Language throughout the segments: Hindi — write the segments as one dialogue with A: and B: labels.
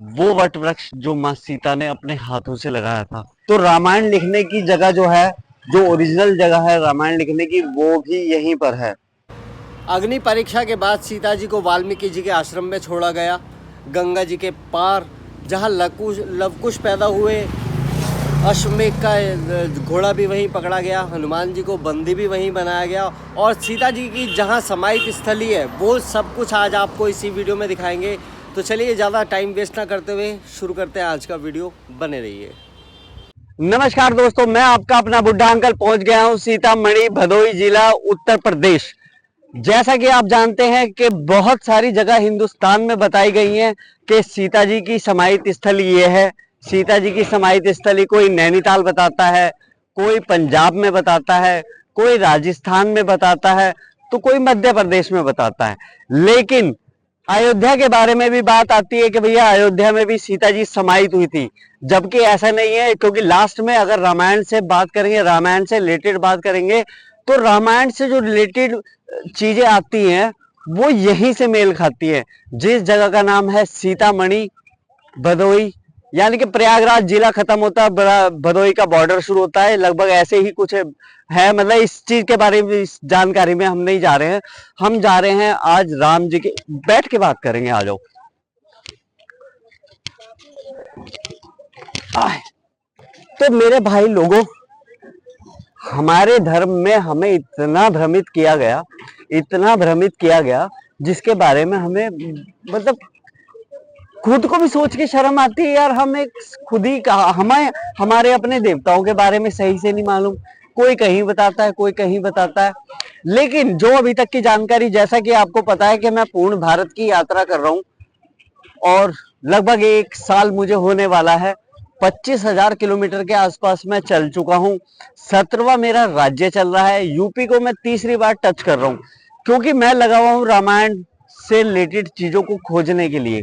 A: वो वट वृक्ष जो माँ सीता ने अपने हाथों से लगाया था। तो रामायण लिखने की जगह जो है, जो ओरिजिनल जगह है रामायण लिखने की, वो भी यहीं पर है।
B: अग्नि परीक्षा के बाद सीता जी को वाल्मीकि जी के आश्रम में छोड़ा गया, गंगा जी के पार, जहाँ लवकुश पैदा हुए। अश्वमेध का घोड़ा भी वहीं पकड़ा गया, हनुमान जी को बंदी भी वहीं बनाया गया, और सीता जी की जहाँ समाहित स्थली है वो सब कुछ आज आपको इसी वीडियो में दिखाएंगे। तो चलिए ज़्यादा टाइम वेस्ट ना करते हुए शुरू करते हैं आज का वीडियो, बने रहिए।
A: नमस्कार दोस्तों, मैं आपका अपना बुड्ढा अंकल पहुंच गया हूं सीतामढ़ी भदोही जिला उत्तर प्रदेश। जैसा कि आप जानते हैं कि बहुत सारी जगह हिंदुस्तान में बताई गई हैं कि सीता जी की समाहित स्थल ये है। सीता जी की समाहित स्थली कोई नैनीताल बताता है, कोई पंजाब में बताता है, कोई राजस्थान में बताता है, तो कोई मध्य प्रदेश में बताता है। लेकिन अयोध्या के बारे में भी बात आती है कि भैया अयोध्या में भी सीता जी समाहित हुई थी, जबकि ऐसा नहीं है। क्योंकि लास्ट में अगर रामायण से बात करेंगे, रामायण से रिलेटेड बात करेंगे, तो रामायण से जो रिलेटेड चीजें आती हैं वो यहीं से मेल खाती है। जिस जगह का नाम है सीतामढ़ी भदोही, यानी कि प्रयागराज जिला खत्म होता है, भदोही का बॉर्डर शुरू होता है, लगभग ऐसे ही कुछ है। मतलब इस चीज के बारे में, इस जानकारी में हम नहीं जा रहे हैं। हम जा रहे हैं आज राम जी के, बैठ के बात करेंगे, आ जाओ। तो मेरे भाई लोगों, हमारे धर्म में हमें इतना भ्रमित किया गया, इतना भ्रमित किया गया, जिसके बारे में हमें मतलब खुद को भी सोच के शर्म आती है यार। हम एक खुद ही कहा, हमें हमारे अपने देवताओं के बारे में सही से नहीं मालूम। कोई कहीं बताता है, कोई कहीं बताता है। लेकिन जो अभी तक की जानकारी, जैसा कि आपको पता है कि मैं पूर्ण भारत की यात्रा कर रहा हूं, और लगभग एक साल मुझे होने वाला है। 25,000 किलोमीटर के आसपास मैं चल चुका हूं। 17वां मेरा राज्य चल रहा है। यूपी को मैं तीसरी बार टच कर रहा हूं, क्योंकि मैं लगा हुआ हूं रामायण से रिलेटेड चीजों को खोजने के लिए,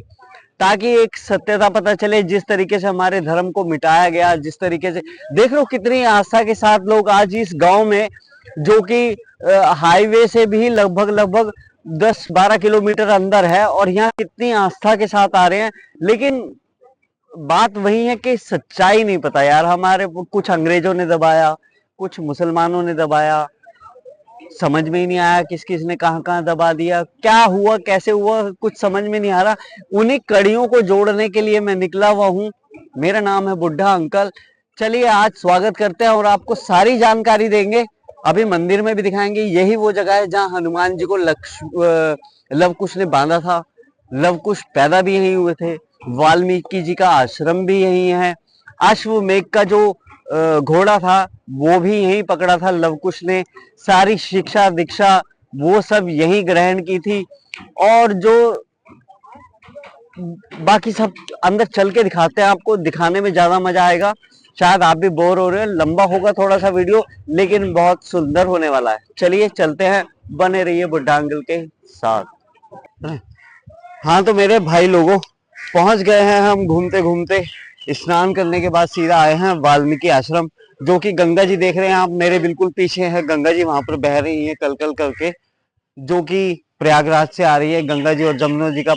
A: ताकि एक सत्यता पता चले। जिस तरीके से हमारे धर्म को मिटाया गया, जिस तरीके से देख लो कितनी आस्था के साथ लोग आज इस गांव में, जो कि हाईवे से भी लगभग लगभग 10-12 किलोमीटर अंदर है, और यहाँ कितनी आस्था के साथ आ रहे हैं। लेकिन बात वही है कि सच्चाई नहीं पता यार। हमारे कुछ अंग्रेजों ने दबाया, कुछ मुसलमानों ने दबाया, समझ में ही नहीं आया किस किस ने कहां कहां दबा दिया, क्या हुआ कैसे हुआ, कुछ समझ में नहीं आ रहा। उन्हीं कड़ियों को जोड़ने के लिए मैं निकला हुआ हूँ। मेरा नाम है बुड्ढा अंकल। चलिए आज स्वागत करते हैं और आपको सारी जानकारी देंगे। अभी मंदिर में भी दिखाएंगे। यही वो जगह है जहाँ हनुमान जी को लवकुश ने बांधा था। लवकुश पैदा भी यहीं हुए थे। वाल्मीकि जी का आश्रम भी यहीं है। अश्वमेध का जो घोड़ा था वो भी यहीं पकड़ा था लवकुश ने। सारी शिक्षा दीक्षा वो सब यहीं ग्रहण की थी। और जो बाकी सब अंदर चल के दिखाते हैं आपको, दिखाने में ज्यादा मजा आएगा। शायद आप भी बोर हो रहे हो, लंबा होगा थोड़ा सा वीडियो, लेकिन बहुत सुंदर होने वाला है। चलिए चलते हैं, बने रहिए बुड्ढा अंकल के साथ। हाँ तो मेरे भाई लोगों, पहुंच गए हैं हम घूमते घूमते। स्नान करने के बाद सीधा आए हैं वाल्मीकि आश्रम, जो कि गंगा जी देख रहे हैं आप मेरे बिल्कुल पीछे है। गंगा जी वहां पर बह रही है कल कल करके, जो कि प्रयागराज से आ रही है। गंगा जी और जमुना जी का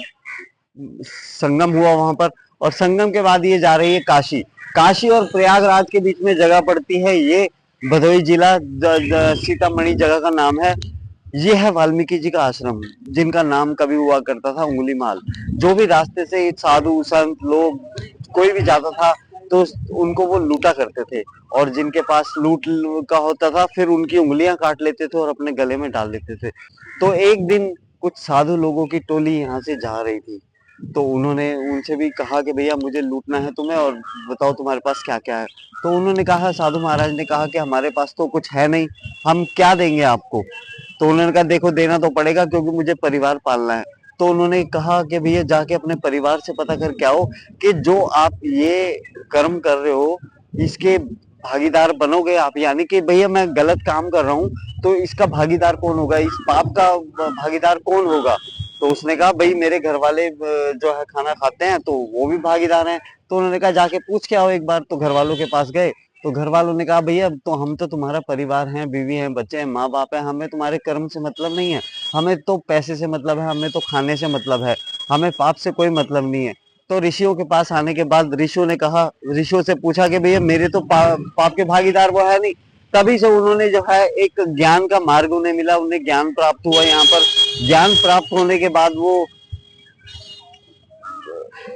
A: संगम हुआ वहां पर, और संगम के बाद ये जा रही है काशी। काशी और प्रयागराज के बीच में जगह पड़ती है ये भदोही जिला, सीतामढ़ी जगह का नाम है। ये है वाल्मीकि जी का आश्रम, जिनका नाम कभी हुआ करता था उंगलीमाल। जो भी रास्ते से साधु संत लोग कोई भी जाता था, तो उनको वो लूटा करते थे, और जिनके पास लूट का होता था फिर उनकी उंगलियां काट लेते थे और अपने गले में डाल देते थे। तो एक दिन कुछ साधु लोगों की टोली यहाँ से जा रही थी, तो उन्होंने उनसे भी कहा कि भैया मुझे लूटना है तुम्हें, और बताओ तुम्हारे पास क्या क्या है। तो उन्होंने कहा, साधु महाराज ने कहा कि हमारे पास तो कुछ है नहीं, हम क्या देंगे आपको। तो उन्होंने कहा देखो देना तो पड़ेगा, क्योंकि मुझे परिवार पालना है। तो उन्होंने कहा कि भैया जाके अपने परिवार से पता करके आओ कि जो आप ये कर्म कर रहे हो इसके भागीदार बनोगे आप, यानी कि भैया मैं गलत काम कर रहा हूँ तो इसका भागीदार कौन होगा, इस पाप का भागीदार कौन होगा। तो उसने कहा भाई मेरे घर वाले जो है खाना खाते हैं तो वो भी भागीदार हैं। तो उन्होंने कहा जाके पूछ के आओ एक बार। तो घर वालों के पास गए, तो घर वालों ने कहा भैया तो हम तो तुम्हारा परिवार हैं, बीवी हैं, बच्चे हैं, माँ बाप है, हमें तुम्हारे कर्म से मतलब नहीं है, हमें तो पैसे से मतलब है, हमें तो खाने से मतलब है, हमें पाप से कोई मतलब नहीं है। तो ऋषियों के पास आने के बाद ऋषियों से पूछा कि भैया मेरे तो पाप के भागीदार वो है नहीं। तभी से उन्होंने जो है एक ज्ञान का मार्ग उन्हें मिला, उन्हें ज्ञान प्राप्त हुआ। यहाँ पर ज्ञान प्राप्त होने के बाद वो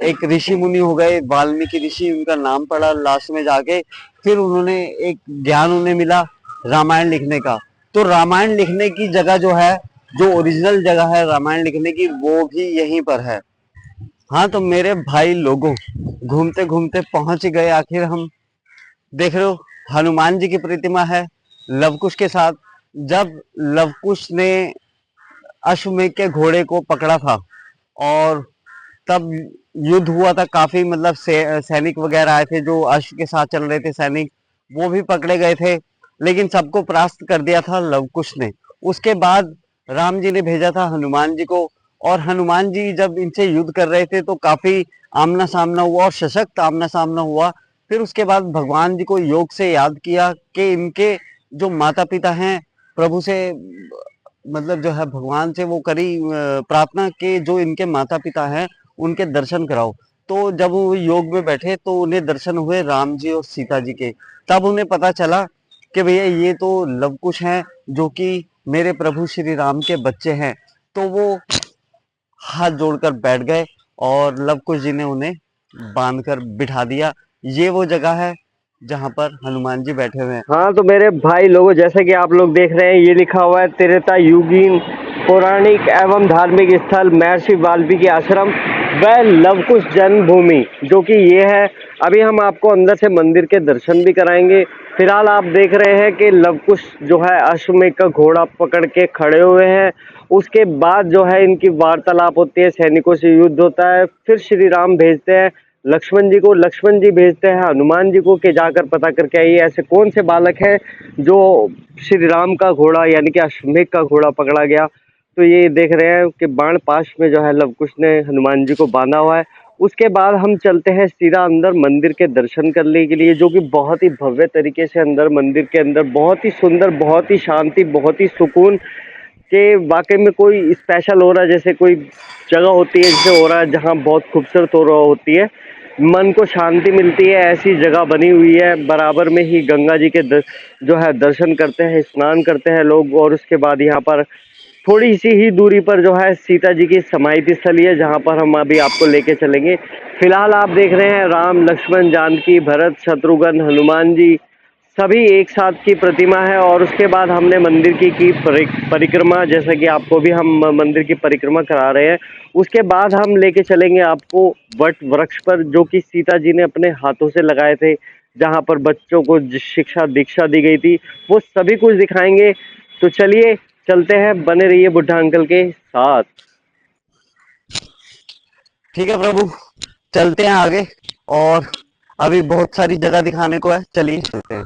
A: एक ऋषि मुनि हो गए, वाल्मीकि ऋषि उनका नाम पड़ा लास्ट में जाके। फिर उन्होंने एक ज्ञान उन्हें मिला रामायण लिखने का। तो रामायण लिखने की जगह जो है, जो ओरिजिनल जगह है रामायण लिखने की, वो भी यहीं पर है। हाँ तो मेरे भाई लोगों, घूमते घूमते पहुंच गए आखिर हम। देख रहे हो हनुमान जी की प्रतिमा है लवकुश के साथ। जब लवकुश ने अश्वमेध के घोड़े को पकड़ा था और तब युद्ध हुआ था, काफी मतलब सैनिक वगैरह आए थे जो अश्व के साथ चल रहे थे, सैनिक वो भी पकड़े गए थे, लेकिन सबको परास्त कर दिया था लवकुश ने। उसके बाद राम जी ने भेजा था हनुमान जी को, और हनुमान जी जब इनसे युद्ध कर रहे थे तो काफी आमना सामना हुआ और सशक्त आमना सामना हुआ। फिर उसके बाद भगवान जी को योग से याद किया कि इनके जो माता पिता हैं, प्रभु से मतलब जो है भगवान से वो करी प्रार्थना कि जो इनके माता पिता हैं उनके दर्शन कराओ। तो जब वो योग में बैठे तो उन्हें दर्शन हुए राम जी और सीता जी के। तब उन्हें पता चला कि भैया ये तो लवकुश हैं जो कि मेरे प्रभु श्री राम के बच्चे हैं। तो वो हाथ जोड़कर बैठ गए और लवकुश जी ने उन्हें बांधकर बिठा दिया। ये वो जगह है जहाँ पर हनुमान जी बैठे हुए हैं।
B: हाँ तो मेरे भाई लोगों, जैसे कि आप लोग देख रहे हैं, ये लिखा हुआ है त्रेता युगीन पौराणिक एवं धार्मिक स्थल महर्षि वाल्मीकि आश्रम व लवकुश जन्मभूमि, जो कि ये है। अभी हम आपको अंदर से मंदिर के दर्शन भी कराएंगे। फिलहाल आप देख रहे हैं कि लवकुश जो है अश्वमेध का घोड़ा पकड़ के खड़े हुए हैं। उसके बाद जो है इनकी वार्तालाप होती है, सैनिकों से युद्ध होता है। फिर श्री राम भेजते हैं लक्ष्मण जी को, लक्ष्मण जी भेजते हैं हनुमान जी को कि जाकर पता करके आइए ऐसे कौन से बालक हैं जो श्री राम का घोड़ा यानी कि अश्वमेध का घोड़ा पकड़ा गया। तो ये देख रहे हैं कि बाण पाश में जो है लवकुश ने हनुमान जी को बांधा हुआ है। उसके बाद हम चलते हैं सीधा अंदर मंदिर के दर्शन करने के लिए, जो कि बहुत ही भव्य तरीके से अंदर मंदिर के अंदर बहुत ही सुंदर, बहुत ही शांति, बहुत ही सुकून के वाकई में कोई स्पेशल हो रहा है। जैसे कोई जगह होती है जैसे हो रहा है जहाँ बहुत खूबसूरत हो रहा होती है, मन को शांति मिलती है, ऐसी जगह बनी हुई है। बराबर में ही गंगा जी के जो है दर्शन करते हैं, स्नान करते हैं लोग। और उसके बाद यहाँ पर थोड़ी सी ही दूरी पर जो है सीता जी की समाधि स्थली है, जहाँ पर हम अभी आपको लेके चलेंगे। फिलहाल आप देख रहे हैं राम लक्ष्मण जानकी भरत शत्रुघ्न हनुमान जी सभी एक साथ की प्रतिमा है। और उसके बाद हमने मंदिर की परिक्रमा, जैसा कि आपको भी हम मंदिर की परिक्रमा करा रहे हैं। उसके बाद हम लेके चलेंगे आपको वट वृक्ष पर, जो कि सीता जी ने अपने हाथों से लगाए थे, जहाँ पर बच्चों को शिक्षा दीक्षा दी गई थी, वो सभी कुछ दिखाएंगे। तो चलिए चलते हैं, बने रहिए बुड्ढा अंकल के साथ।
A: ठीक है प्रभु, चलते हैं आगे, और अभी बहुत सारी जगह दिखाने को है। चलिए चलते हैं।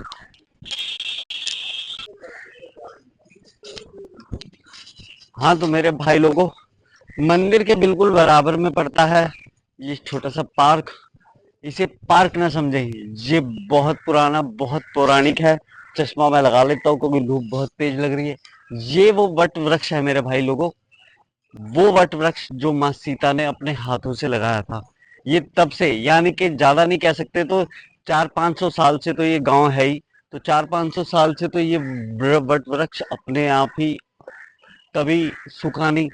A: हाँ तो मेरे भाई लोगों, मंदिर के बिल्कुल बराबर में पड़ता है ये छोटा सा पार्क। इसे पार्क ना समझे, ये बहुत पुराना, बहुत पौराणिक है। चश्मा मैं लगा लेता हूँ क्योंकि धूप बहुत तेज लग रही है। ये वो वट वृक्ष है मेरे भाई लोगों, वो वट वृक्ष जो माँ सीता ने अपने हाथों से लगाया था। ये तब से, यानी कि ज्यादा नहीं कह सकते तो 400-500 साल से तो ये गांव है ही। तो 400-500 साल से तो ये वट वृक्ष अपने आप ही कभी सूखा नहीं,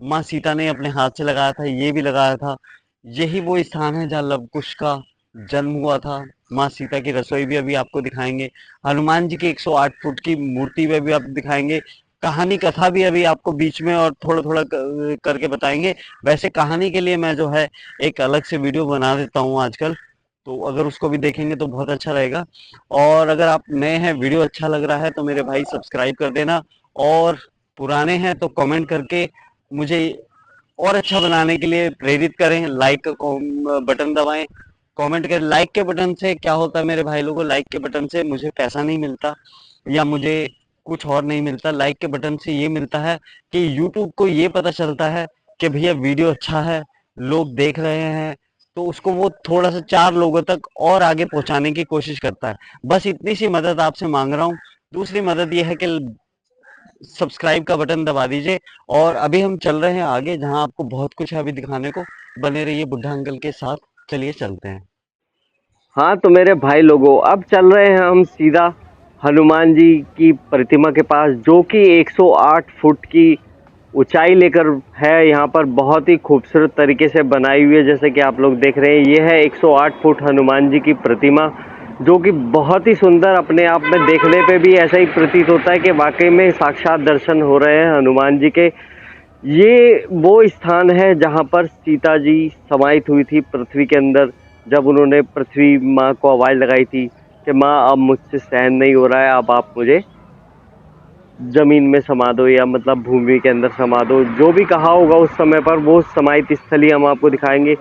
A: माँ सीता ने अपने हाथ से लगाया था, ये भी लगाया था। यही वो स्थान है जहाँ लवकुश का जन्म हुआ था। माँ सीता की रसोई भी अभी आपको दिखाएंगे, हनुमान जी की 108 फुट की मूर्ति में भी आप दिखाएंगे, कहानी कथा भी अभी आपको बीच में और थोड़ा थोड़ा करके बताएंगे। वैसे कहानी के लिए मैं जो है एक अलग से वीडियो बना देता हूँ आजकल, तो अगर उसको भी देखेंगे तो बहुत अच्छा रहेगा। और अगर आप नए हैं, वीडियो अच्छा लग रहा है तो मेरे भाई सब्सक्राइब कर देना, और पुराने हैं तो कमेंट करके मुझे और अच्छा बनाने के लिए प्रेरित करें। लाइक का बटन दबाएं, कमेंट करें। लाइक के बटन से क्या होता है मेरे भाई लोगों, लाइक के बटन से मुझे पैसा नहीं मिलता या मुझे कुछ और नहीं मिलता। लाइक के बटन से ये मिलता है कि यूट्यूब को ये पता चलता है कि भैया वीडियो अच्छा है, लोग देख रहे हैं, तो उसको वो थोड़ा सा 4 लोगों तक और आगे पहुंचाने की कोशिश करता है। बस इतनी सी मदद आपसे मांग रहा हूँ। दूसरी मदद ये है कि सब्सक्राइब का बटन दबा दीजिए। और अभी हम चल रहे हैं आगे, जहां आपको बहुत कुछ है अभी दिखाने को। बने रहिए बुड्ढा अंकल के साथ। चलिए चलते हैं। हाँ तो मेरे भाई लोगों, अब चल रहे हैं हम सीधा हनुमान जी की प्रतिमा के पास, जो कि 108 फुट की ऊंचाई लेकर है। यहाँ पर बहुत ही खूबसूरत तरीके से बनाई हुई है, जैसे कि आप लोग देख रहे हैं। ये है 108 फुट हनुमान जी की प्रतिमा, जो कि बहुत ही सुंदर अपने आप में। देखने पे भी ऐसा ही प्रतीत होता है कि वाकई में साक्षात दर्शन हो रहे हैं हनुमान जी के। ये वो स्थान है जहाँ पर सीता जी समाहित हुई थी पृथ्वी के अंदर, जब उन्होंने पृथ्वी माँ को आवाज लगाई थी कि माँ अब मुझसे सहन नहीं हो रहा है, अब आप मुझे जमीन में समा दो, या मतलब भूमि के अंदर समा दो। जो भी कहा होगा उस समय पर, वो समाहित स्थली हम आपको दिखाएंगे।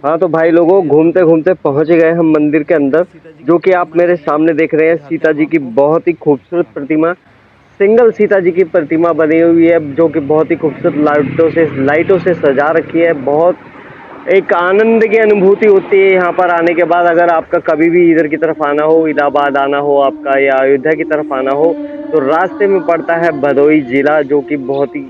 A: हाँ तो भाई लोगों, घूमते घूमते पहुंच गए हम मंदिर के अंदर, जो कि आप मेरे सामने देख रहे हैं। सीता जी की बहुत ही खूबसूरत प्रतिमा, सिंगल सीता जी की प्रतिमा बनी हुई है, जो कि बहुत ही खूबसूरत लाइटों से सजा रखी है। बहुत एक आनंद की अनुभूति होती है यहाँ पर आने के बाद। अगर आपका कभी भी इधर की तरफ आना हो, इलाहाबाद आना हो आपका, या अयोध्या की तरफ आना हो, तो रास्ते में पड़ता है भदोई जिला, जो कि बहुत ही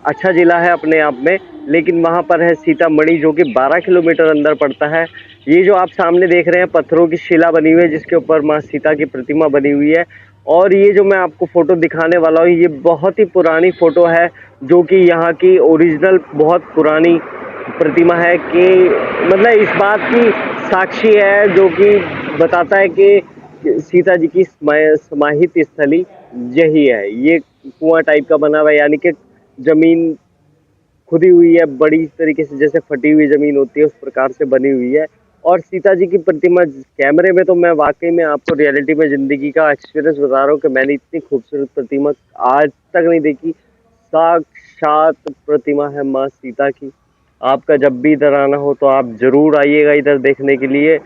A: अच्छा जिला है अपने आप में। लेकिन वहाँ पर है सीतामढ़ी, जो कि 12 किलोमीटर अंदर पड़ता है। ये जो आप सामने देख रहे हैं, पत्थरों की शिला बनी हुई है, जिसके ऊपर माँ सीता की प्रतिमा बनी हुई है। और ये जो मैं आपको फोटो दिखाने वाला हूँ, ये बहुत ही पुरानी फोटो है, जो कि यहाँ की ओरिजिनल बहुत पुरानी प्रतिमा है। कि मतलब इस बात की साक्षी है, जो कि बताता है कि सीता जी की समाहित स्थली यही है। ये कुआं टाइप का बना हुआ है, यानी कि जमीन खुदी हुई है बड़ी तरीके से, जैसे फटी हुई जमीन होती है उस प्रकार से बनी हुई है। और सीता जी की प्रतिमा कैमरे में, तो मैं वाकई में आपको रियलिटी में जिंदगी का एक्सपीरियंस बता रहा हूँ कि मैंने इतनी खूबसूरत प्रतिमा आज तक नहीं देखी। साक्षात प्रतिमा है माँ सीता की। आपका जब भी इधर आना हो तो आप जरूर आइएगा इधर देखने के लिए।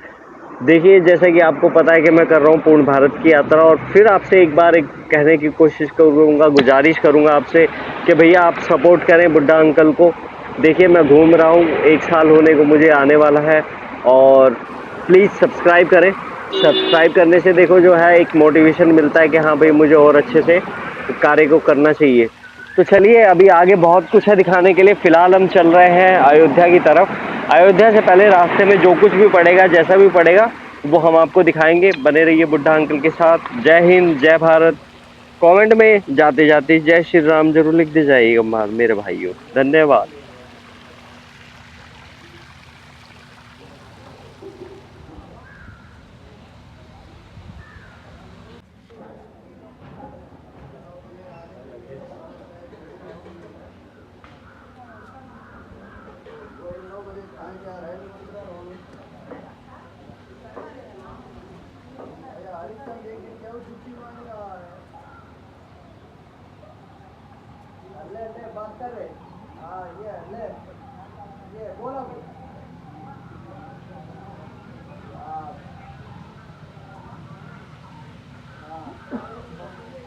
A: देखिए, जैसा कि आपको पता है कि मैं कर रहा हूँ पूर्ण भारत की यात्रा, और फिर आपसे एक बार एक कहने की कोशिश करूँगा, गुजारिश करूँगा आपसे कि भैया आप सपोर्ट करें बुड्ढा अंकल को। देखिए, मैं घूम रहा हूँ, 1 साल होने को मुझे आने वाला है, और प्लीज़ सब्सक्राइब करें। सब्सक्राइब करने से देखो जो है एक मोटिवेशन मिलता है कि हाँ भाई, मुझे और अच्छे से कार्य को करना चाहिए। तो चलिए, अभी आगे बहुत कुछ है दिखाने के लिए। फिलहाल हम चल रहे हैं अयोध्या की तरफ। अयोध्या से पहले रास्ते में जो कुछ भी पड़ेगा, जैसा भी पड़ेगा, वो हम आपको दिखाएंगे। बने रहिए बुड्ढा अंकल के साथ। जय हिंद, जय भारत। कमेंट में जाते जाते जय श्री राम जरूर लिख दे जाइएगा मेरे भाइयों। धन्यवाद।
B: ले ले बात कर रहे। हाँ ये ले, ये बोलो।